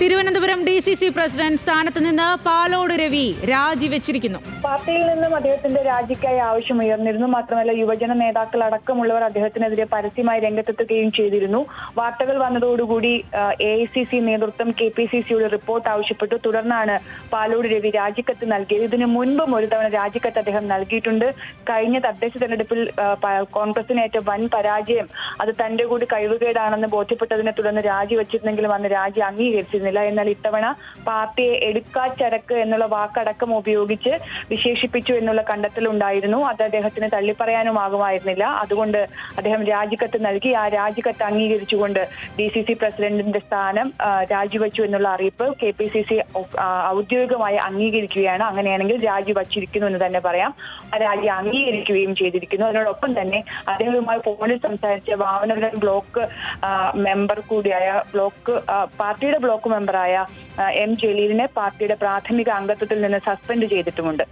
Thiruvananthapuram DCC president സ്ഥാനത്ത് നിന്ന് പാലോട് രവി രാജിവെച്ചിരിക്കുന്നു. പാർട്ടിയിൽ നിന്നും അദ്ദേഹത്തിന്റെ രാജിക്കായി ആവശ്യമുയർന്നിരുന്നു. മാത്രമല്ല യുവജന നേതാക്കൾ അടക്കമുള്ളവർ അദ്ദേഹത്തിനെതിരെ പരസ്യമായി രംഗത്തെത്തുകയും ചെയ്തിരുന്നു. വാർത്തകൾ വന്നതോടുകൂടി AICC നേതൃത്വം KPCCയുടെ റിപ്പോർട്ട് ആവശ്യപ്പെട്ടു. തുടർന്നാണ് പാലോട് രവി രാജിക്കത്ത് നൽകിയത്. ഇതിനു മുൻപും ഒരു തവണ രാജിക്കത്ത് അദ്ദേഹം നൽകിയിട്ടുണ്ട്. കഴിഞ്ഞ തദ്ദേശ തെരഞ്ഞെടുപ്പിൽ കോൺഗ്രസിനേറ്റ വൻ പരാജയം അത് തന്റെ കൂടി കഴിവുകേടാണെന്ന് ബോധ്യപ്പെട്ടതിനെ തുടർന്ന് രാജിവെച്ചിരുന്നെങ്കിലും അന്ന് രാജി അംഗീകരിച്ചിരുന്നില്ല. എന്നാൽ ഇത്തവണ പാർട്ടിയെ എടുക്കാച്ചരക്ക് എന്നുള്ള വാക്കടക്കം ഉപയോഗിച്ച് വിശേഷിപ്പിച്ചു എന്നുള്ള കണ്ടെത്തലുണ്ടായിരുന്നു. അത് അദ്ദേഹത്തിന് തള്ളിപ്പറയാനുമാകുമായിരുന്നില്ല. അതുകൊണ്ട് അദ്ദേഹം രാജിക്കത്ത് നൽകി. ആ രാജിക്കത്ത് അംഗീകരിച്ചുകൊണ്ട് DCC പ്രസിഡന്റിന്റെ സ്ഥാനം രാജിവെച്ചു എന്നുള്ള അറിയിപ്പ് KPCC ഔദ്യോഗികമായി അംഗീകരിക്കുകയാണ്. അങ്ങനെയാണെങ്കിൽ രാജിവച്ചിരിക്കുന്നു എന്ന് തന്നെ പറയാം. ആ രാജി അംഗീകരിക്കുകയും ചെയ്തിരിക്കുന്നു. അതിനോടൊപ്പം തന്നെ അദ്ദേഹവുമായി ഫോണിൽ സംസാരിച്ച വാമനപുരം ബ്ലോക്ക് മെമ്പർ കൂടിയായ പാർട്ടിയുടെ ബ്ലോക്ക് മെമ്പറായ M. ജലീലിനെ പാർട്ടിയുടെ പ്രാഥമിക അംഗത്വത്തിൽ നിന്ന് സസ്പെൻഡ് ചെയ്തിട്ടുമുണ്ട്.